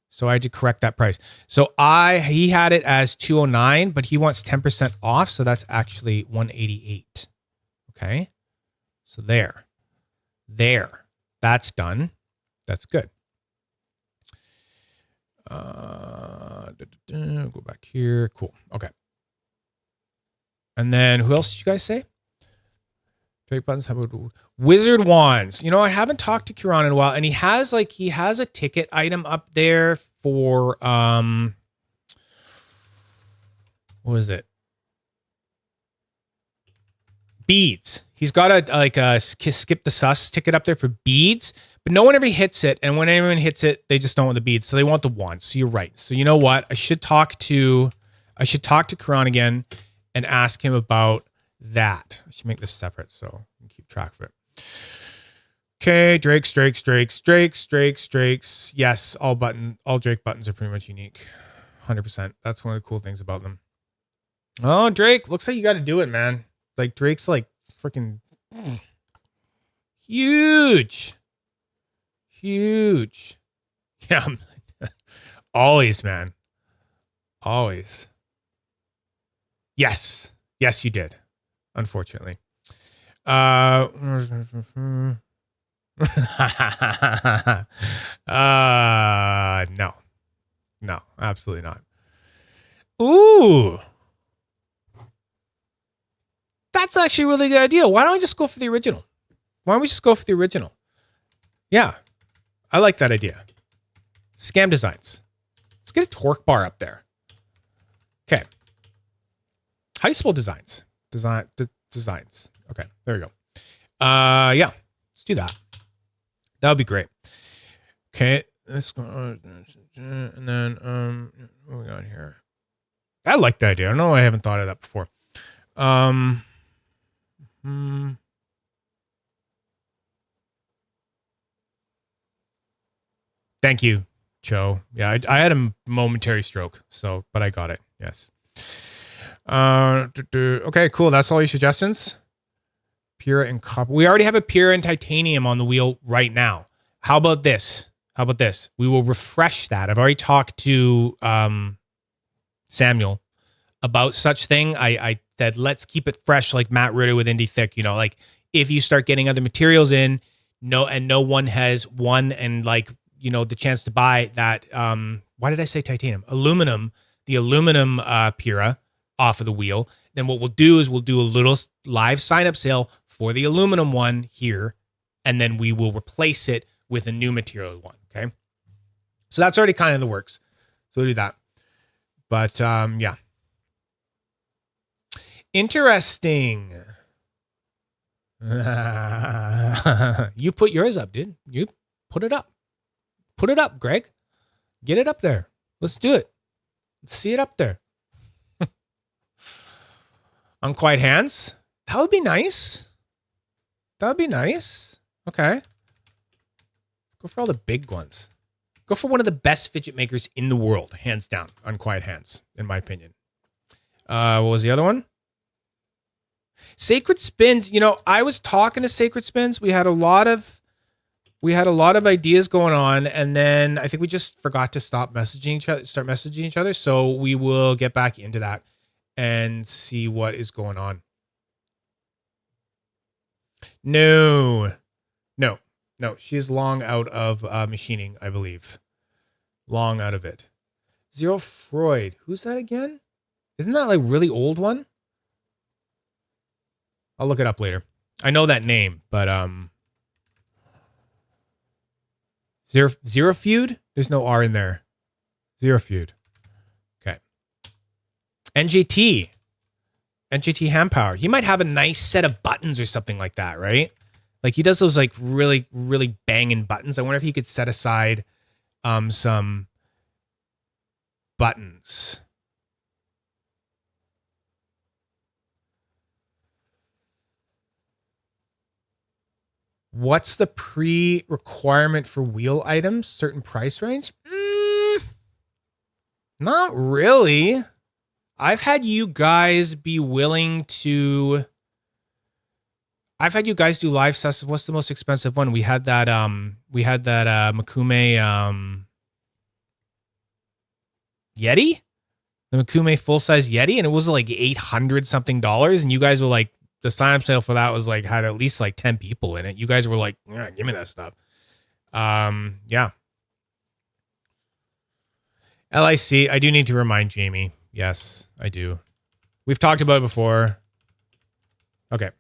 So I had to correct that price. So he had it as 209, but he wants 10% off. So that's actually 188. Okay. So there. That's done. That's good. Go back here. Cool. Okay. And then who else did you guys say? Drake buttons. How about wizard wands? You know, I haven't talked to Kieran in a while, and he has a ticket item up there for what is it? Beads. He's got a skip the sus ticket up there for beads, but no one ever hits it. And when anyone hits it, they just don't want the beads. So they want the wands. So you're right. So you know what? I should talk to Karan again and ask him about that. I should make this separate so we can keep track of it. Okay, Drakes. Yes, all Drake buttons are pretty much unique. 100%. That's one of the cool things about them. Oh, Drake, looks like you got to do it, man. Like Drake's like freaking huge. Yeah, always, man. Always. Yes, you did. Unfortunately. No, absolutely not. Ooh. That's actually a really good idea. Why don't we just go for the original? Yeah. I like that idea. Scam designs. Let's get a torque bar up there. Okay. How do you spell designs? Designs. Okay, there we go. Yeah, let's do that. That would be great. Okay, let's go. And then, what we got here? I like that idea. I don't know why I haven't thought of that before. Thank you, Cho. Yeah, I had a momentary stroke, but I got it. Yes. Okay, cool. That's all your suggestions. Pura and copper. We already have a Pura and titanium on the wheel right now. How about this? We will refresh that. I've already talked to Samuel about such thing. I said, let's keep it fresh like Matt Ritter with Indie Thick. You know, like if you start getting other materials in, no one has one and like, you know, the chance to buy that. Why did I say titanium? Aluminum, the aluminum Pura off of the wheel. Then what we'll do is we'll do a little live sign up sale for the aluminum one here. And then we will replace it with a new material one. Okay. So that's already kind of in the works. So we'll do that. But yeah. Interesting. You put yours up, dude. You put it up. Put it up, Greg. Get it up there. Let's do it. Let's see it up there. Unquiet Hands. That would be nice. Okay. Go for all the big ones. Go for one of the best fidget makers in the world, hands down. Unquiet Hands, in my opinion. What was the other one? Sacred Spins. You know, I was talking to Sacred Spins. We had a lot of We had a lot of ideas going on, and then I think we just forgot to start messaging each other. So we will get back into that and see what is going on. No. She's long out of machining, I believe. Long out of it. Zero Freud. Who's that again? Isn't that like really old one? I'll look it up later. I know that name, but Zero Feud? There's no R in there. Zero Feud. Okay. NJT hand power. He might have a nice set of buttons or something like that, right? Like he does those like really, really banging buttons. I wonder if he could set aside some buttons. What's the pre-requirement for wheel items? Certain price range? Not really. I've had you guys be willing to... I've had you guys do live sessions. What's the most expensive one? We had that Makume Yeti? The Makume full-size Yeti, and it was like $800 something, and you guys were like, the sign-up sale for that was like, had at least like 10 people in it. You guys were like, yeah, give me that stuff. Yeah. LIC, I do need to remind Jamie. Yes, I do. We've talked about it before. Okay.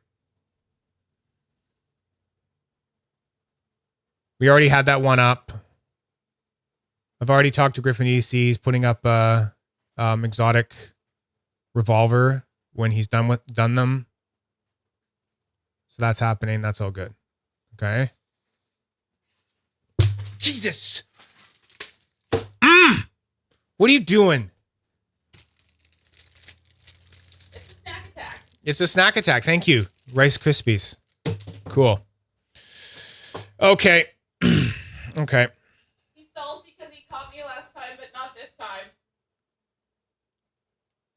We already had that one up. I've already talked to Griffin EC. He's putting up exotic revolver when he's done them. So that's happening. That's all good. Okay. Jesus. What are you doing? It's a snack attack. It's a snack attack. Thank you. Rice Krispies. Cool. Okay. Okay. He's salty because he caught me last time, but not this time.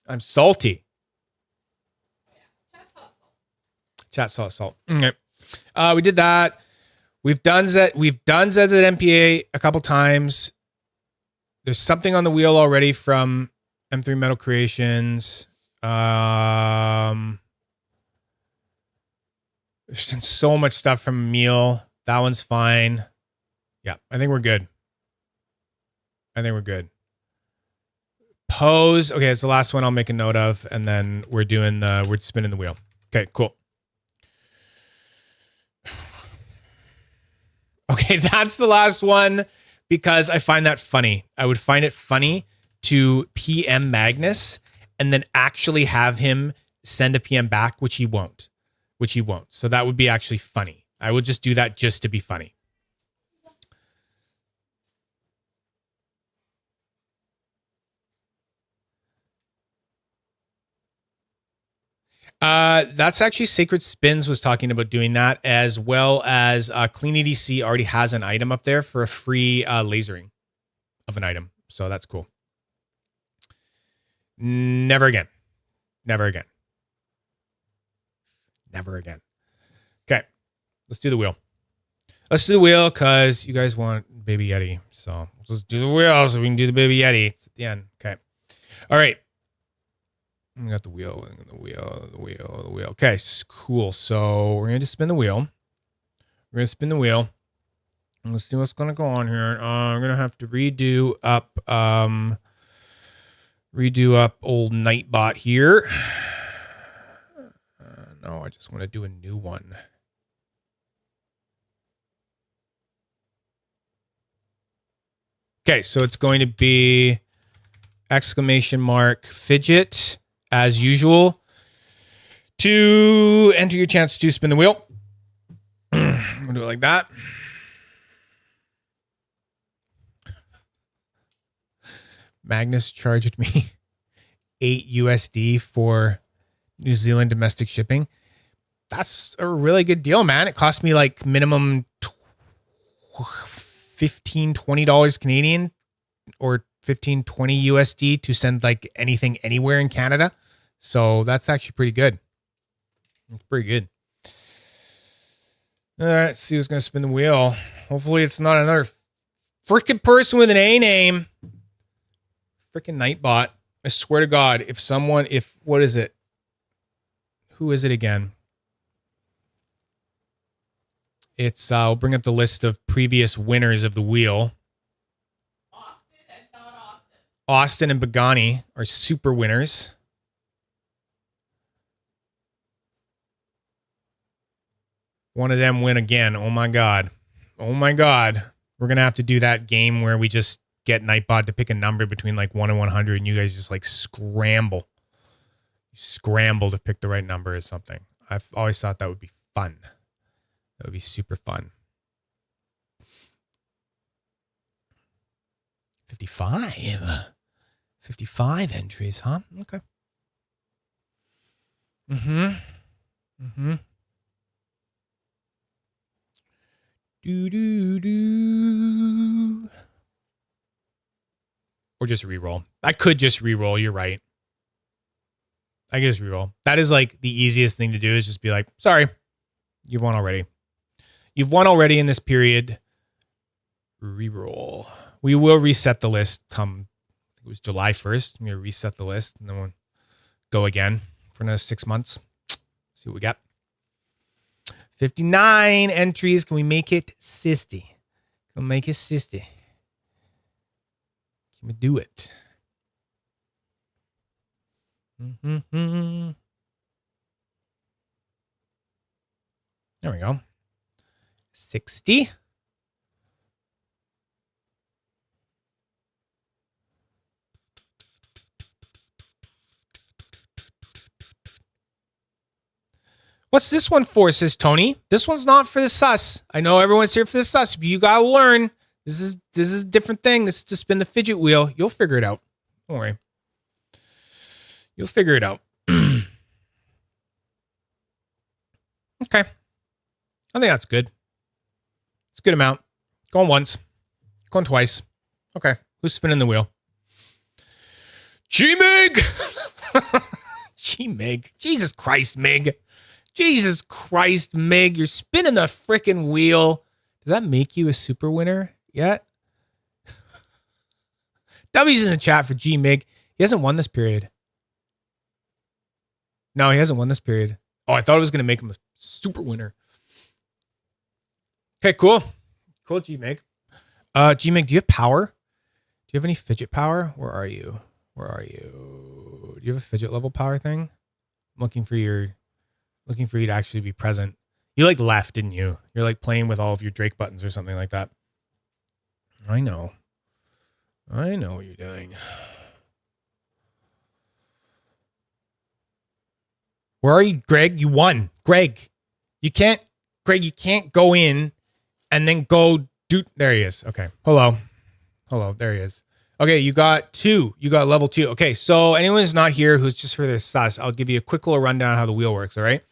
I'm salty. Yeah. Chat saw salt. Okay. We did that. We've done Zeds at MPA a couple times. There's something on the wheel already from M3 Metal Creations. There's been so much stuff from Emil. That one's fine. Yeah, I think we're good. Pose. Okay, it's the last one I'll make a note of, and then we're spinning the wheel. Okay, cool. Okay, that's the last one because I find that funny. I would find it funny to PM Magnus and then actually have him send a PM back, which he won't. So that would be actually funny. I would just do that just to be funny. That's actually Sacred Spins was talking about doing that, as well as Clean EDC already has an item up there for a free lasering of an item. So that's cool. Never again. Okay, let's do the wheel. Because you guys want Baby Yeti. So let's do the wheel so we can do the Baby Yeti. It's at the end. Okay. All right. We got the wheel. Okay, cool. So we're going to spin the wheel. Let's see what's going to go on here. I'm going to have to redo up old Nightbot here. No, I just want to do a new one. Okay, so it's going to be !fidget as usual to enter your chance to spin the wheel. We'll do it like that. Magnus charged me $8 for New Zealand domestic shipping. That's a really good deal, man. It cost me like minimum $15, $20 Canadian or $15, $20 to send like anything anywhere in Canada. So that's actually pretty good. It's pretty good. All right, let's see who's going to spin the wheel. Hopefully it's not another freaking person with an A name. Freaking Nightbot. I swear to God, what is it? Who is it again? I'll bring up the list of previous winners of the wheel. Austin and not Austin. Austin and Bagani are super winners. One of them win again. Oh my God. Oh my God. We're going to have to do that game where we just get Nightbot to pick a number between like 1 and 100 and you guys just like scramble to pick the right number or something. I've always thought that would be fun. That would be super fun. 55 entries, huh? Okay. Do. Or just reroll. I could just reroll. You're right. I can just reroll. That is like the easiest thing to do is just be like, sorry, you've won already. You've won already in this period. Reroll. We will reset the list come, it was July 1st. I'm going to reset the list and then we'll go again for another 6 months. See what we got. 59 entries. Can we make it 60? Can we make it 60? Can we do it? There we go. 60. What's this one for, says Tony? This one's not for the sus. I know everyone's here for the sus, but you gotta learn. This is a different thing. This is to spin the fidget wheel. You'll figure it out. Don't worry. You'll figure it out. Okay. I think that's good. It's a good amount. Going once. Going twice. Okay. Who's spinning the wheel? G-Mig! G-Mig. Jesus Christ, Mig. Jesus Christ, Mig. You're spinning the frickin' wheel. Does that make you a super winner yet? W's in the chat for G-Mig. He hasn't won this period. No, he hasn't won this period. Oh, I thought it was going to make him a super winner. Okay, cool. Cool, G-Mig. G-Mig, do you have power? Do you have any fidget power? Where are you? Do you have a fidget level power thing? I'm looking for you to actually be present. You like left, didn't you? You're like playing with all of your Drake buttons or something like that. I know what you're doing. Where are you, Greg? You won. Greg, you can't go in and then go do. There he is. Okay. Hello. There he is. Okay. You got 2. You got level 2. Okay. So anyone who's not here, who's just for this sus, I'll give you a quick little rundown of how the wheel works. All right.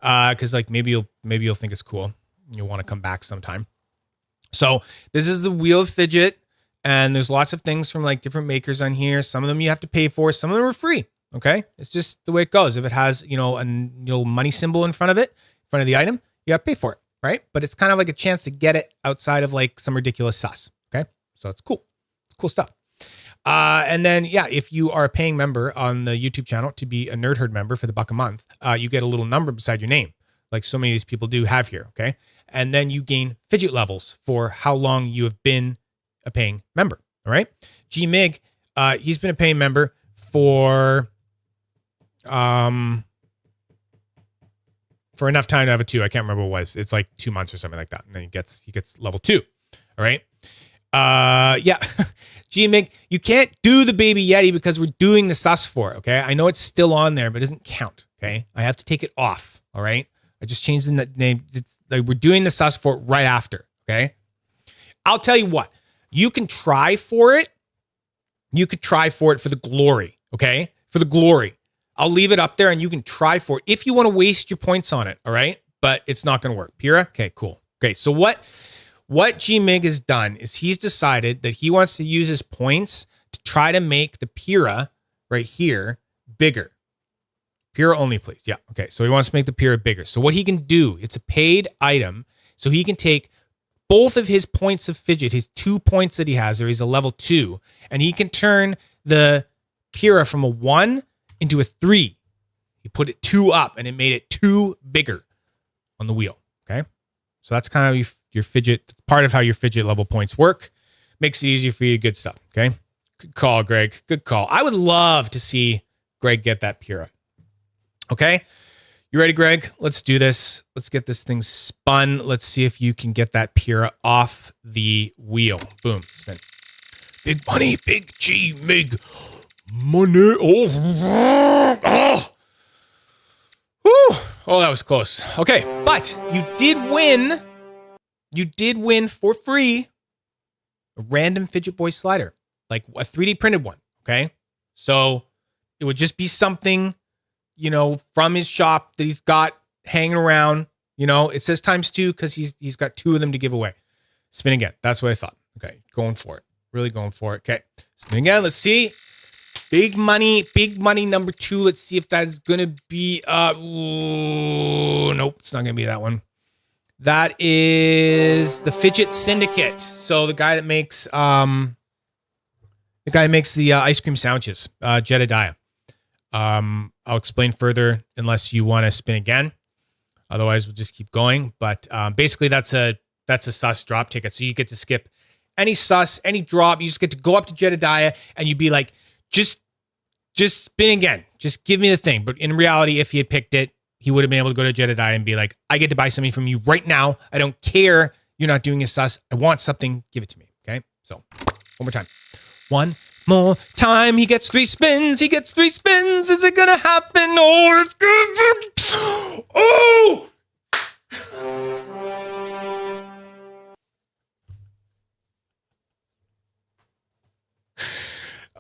Cause like maybe you'll think it's cool. You'll want to come back sometime. So this is the wheel of fidget and there's lots of things from like different makers on here. Some of them you have to pay for, some of them are free. Okay. It's just the way it goes. If it has, a money symbol in front of the item, you have to pay for it. Right. But it's kind of like a chance to get it outside of like some ridiculous sus. Okay. So it's cool. It's cool stuff. And then, yeah, if you are a paying member on the YouTube channel to be a Nerd Herd member for the $1 a month, you get a little number beside your name, like so many of these people do have here. Okay. And then you gain fidget levels for how long you have been a paying member. All right. G-Mig, he's been a paying member for enough time to have a 2. I can't remember what it was. It's like 2 months or something like that. And then he gets level 2. All right. Yeah. G-Mig, you can't do the baby Yeti because we're doing the sus for it. Okay. I know it's still on there, but it doesn't count. Okay. I have to take it off. All right. I just changed the name. It's like we're doing the sus for it right after. Okay. I'll tell you what, you can try for it. You could try for it for the glory. Okay. For the glory. I'll leave it up there and you can try for it if you want to waste your points on it. All right. But it's not going to work. Pira. Okay, cool. Okay. So what G-Mig has done is he's decided that he wants to use his points to try to make the Pira right here bigger. Pira only, please. Yeah. Okay. So he wants to make the Pira bigger. So what he can do, it's a paid item. So he can take both of his points of fidget, his 2 points that he has there, he's a level 2, and he can turn the Pura from a 1 into a 3. He put it 2 up, and it made it 2 bigger on the wheel. Okay, so that's kind of your fidget, part of how your fidget level points work. Makes it easier for you. Good stuff. Okay, good call, Greg. Good call. I would love to see Greg get that Pura. Okay, you ready, Greg? Let's do this. Let's get this thing spun. Let's see if you can get that Pura off the wheel. Boom. Spin. Big money, big G, big money. Oh. Whew. Oh, that was close. Okay, but you did win. You did win for free a random Fidget Boy slider, like a 3D printed one. Okay, so it would just be something, you know, from his shop that he's got hanging around. You know, it says ×2 because he's got 2 of them to give away. Spin again. That's what I thought. Okay, going for it. Really going for it. Okay, spin again. Let's see. Big money number 2. Let's see if that's gonna be nope, it's not gonna be that one. That is the Fidget Syndicate. So the guy that makes the ice cream sandwiches, Jedediah. I'll explain further unless you want to spin again. Otherwise, we'll just keep going. But basically, that's a sus drop ticket. So you get to skip any sus, any drop. You just get to go up to Jedediah and you'd be like, just spin again. Just give me the thing. But in reality, if he had picked it, he would have been able to go to Jedediah and be like, I get to buy something from you right now. I don't care. You're not doing a sus. I want something. Give it to me. Okay. So one more time. One more time. He gets 3 spins. He gets 3 spins. Is it going to happen? Oh, it's good. Oh!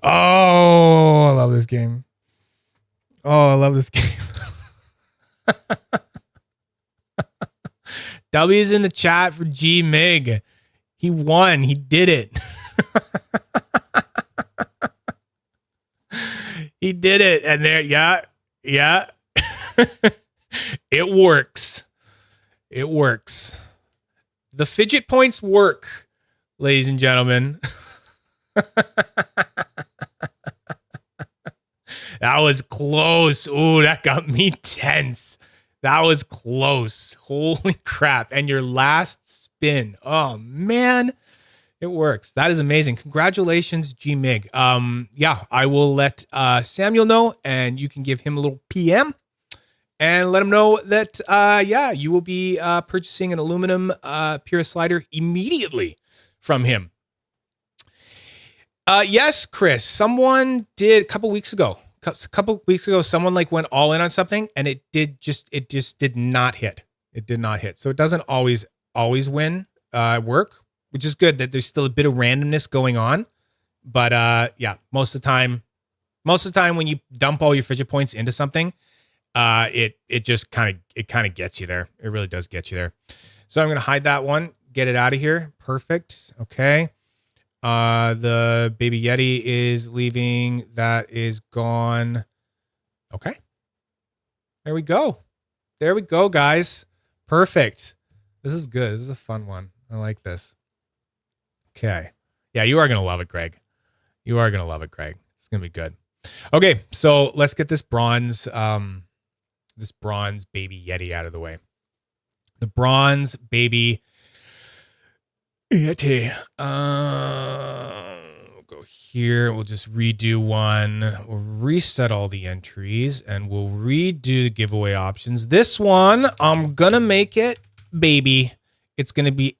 Oh, I love this game. Oh, I love this game. W's in the chat for G Mig. He won. He did it. He did it. And there, yeah. It works. It works. The fidget points work, ladies and gentlemen. That was close. Ooh, that got me tense. That was close. Holy crap. And your last spin. Oh, man. It works. That is amazing. Congratulations, G Mig. Yeah, I will let Samuel know, and you can give him a little PM and let him know that, yeah, you will be purchasing an aluminum Pura slider immediately from him. Yes, Chris, someone did a couple weeks ago, someone like went all in on something and it just did not hit. It did not hit. So it doesn't always win work, which is good that there's still a bit of randomness going on. But yeah, most of the time when you dump all your fidget points into something, it just kind of gets you there. It really does get you there. So I'm going to hide that one, get it out of here. Perfect. Okay. The baby Yeti is leaving. That is gone. Okay. There we go. There we go, guys. Perfect. This is good. This is a fun one. I like this. Okay. Yeah, you are going to love it, Greg. You are going to love it, Greg. It's going to be good. Okay. So let's get this bronze baby Yeti out of the way. The bronze baby Yeti. We'll go here. We'll just redo one. We'll reset all the entries and we'll redo the giveaway options. This one, I'm gonna make it baby. It's gonna be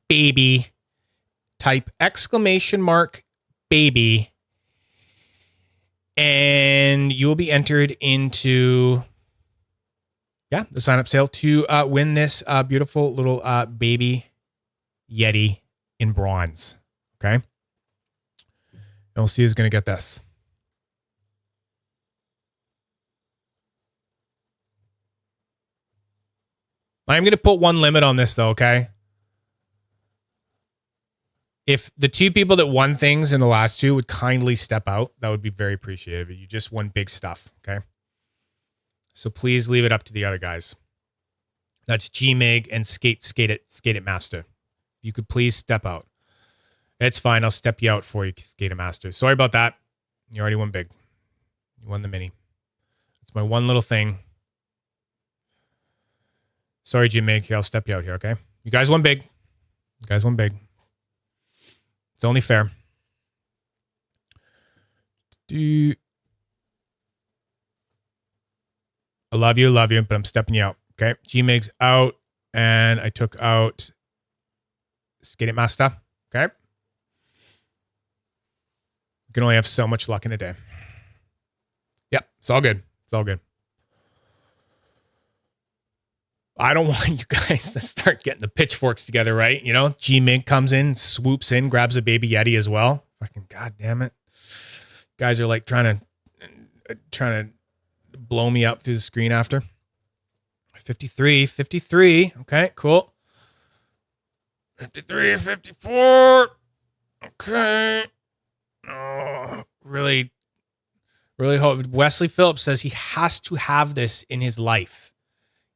!baby. Type !baby. And you will be entered into the sign up sale to win this beautiful little baby Yeti in bronze. Okay. And we'll see who's going to get this. I'm going to put one limit on this though. Okay. If the 2 people that won things in the last 2 would kindly step out, that would be very appreciated. You just won big stuff. Okay. So please leave it up to the other guys. That's G-Mig and Skate It Master. You could please step out. It's fine. I'll step you out for you, Skate It Master. Sorry about that. You already won big. You won the mini. It's my one little thing. Sorry, G-Mig. Here, I'll step you out here, okay? You guys won big. You guys won big. It's only fair. I love you, but I'm stepping you out. Okay. G-Mig's out, and I took out Skate It Master. Okay. You can only have so much luck in a day. Yep. It's all good. It's all good. I don't want you guys to start getting the pitchforks together, right? You know, G-Mig comes in, swoops in, grabs a baby Yeti as well. Fucking goddamn it. Guys are like trying to blow me up through the screen after. 53. Okay, cool. 53, 54. Okay. Oh, really hope. Wesley Phillips says he has to have this in his life.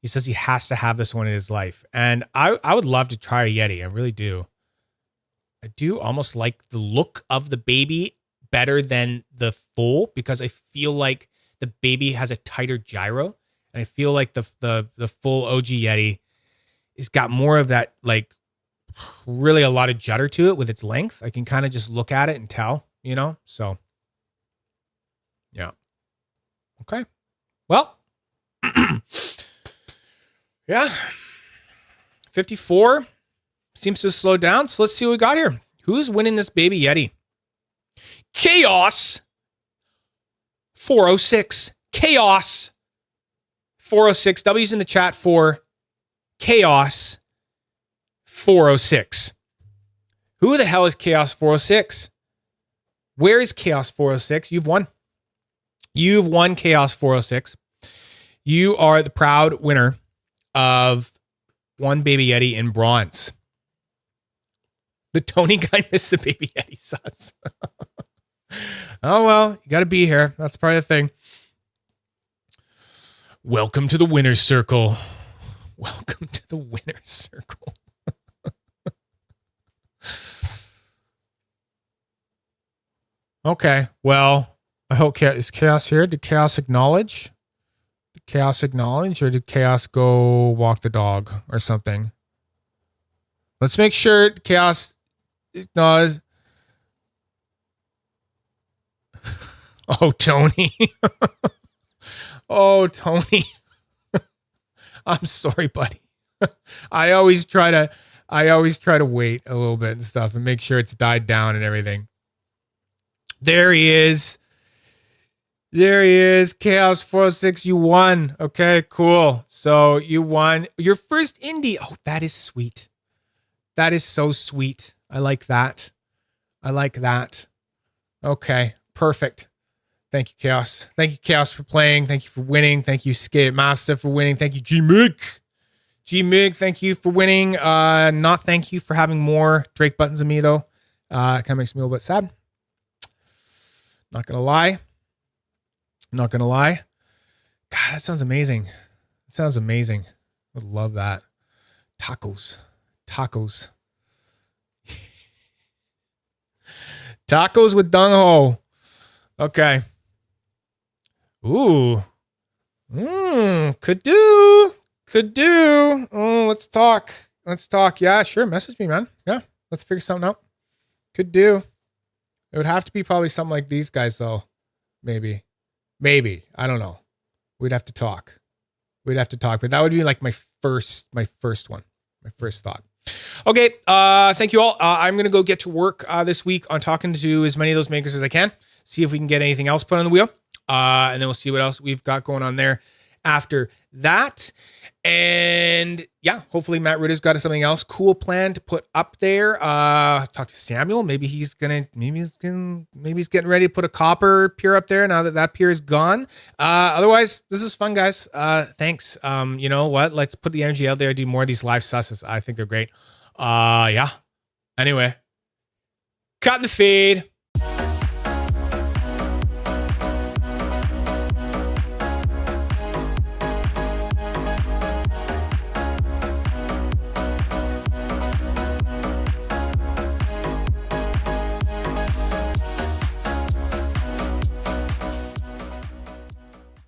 He says he has to have this one in his life. And I would love to try a Yeti. I really do. I do almost like the look of the baby better than the full, because I feel like the baby has a tighter gyro. And I feel like the full OG Yeti has got more of that, like, really a lot of judder to it with its length. I can kind of just look at it and tell, you know? So, yeah. Okay. Well, yeah. 54 seems to have slowed down. So let's see what we got here. Who's winning this baby Yeti? Chaos 406. Chaos 406. W's in the chat for Chaos 406. Who the hell is Chaos 406? Where is Chaos 406? You've won. You've won, Chaos 406. You are the proud winner of one baby Yeti in bronze. The Tony guy missed the baby Yeti sauce. Oh, well, you got to be here. That's part of the thing. Welcome to the winner's circle. Welcome to the winner's circle. Okay, well, I hope is Chaos here? Did Chaos acknowledge? Did Chaos acknowledge, or did Chaos go walk the dog or something? Let's make sure Chaos acknowledges. Oh, Tony. Oh, Tony. I'm sorry, buddy. I always try to wait a little bit and stuff and make sure it's died down and everything. There he is. There he is. Chaos 406, you won. Okay, cool. So you won your first indie. Oh, that is sweet. That is so sweet. I like that. I like that. Okay, perfect. Thank you, Chaos. Thank you, Chaos, for playing. Thank you for winning. Thank you, Skate Master, for winning. Thank you, G-Mig. G-Mig, thank you for winning. Not thank you for having more Drake buttons than me, though. It kind of makes me a little bit sad. Not going to lie. Not going to lie. God, that sounds amazing. That sounds amazing. I would love that. Tacos. Tacos. Tacos with dung ho. Okay. Ooh. Could do. Could do. Oh, let's talk. Let's talk. Yeah, sure. Message me, man. Yeah. Let's figure something out. Could do. It would have to be probably something like these guys, though. Maybe. I don't know. We'd have to talk. We'd have to talk. But that would be like my first one. My first thought. Okay. Thank you all. I'm going to go get to work this week on talking to as many of those makers as I can. See if we can get anything else put on the wheel. And then we'll see what else we've got going on there after that. And yeah, hopefully Matt Ritter's got something else cool planned to put up there. Talk to Samuel. Maybe he's getting ready to put a copper pier up there now that pier is gone. Otherwise, this is fun, guys. Thanks. You know what? Let's put the energy out there. Do more of these live susses. I think they're great. Yeah. Anyway, cut the feed.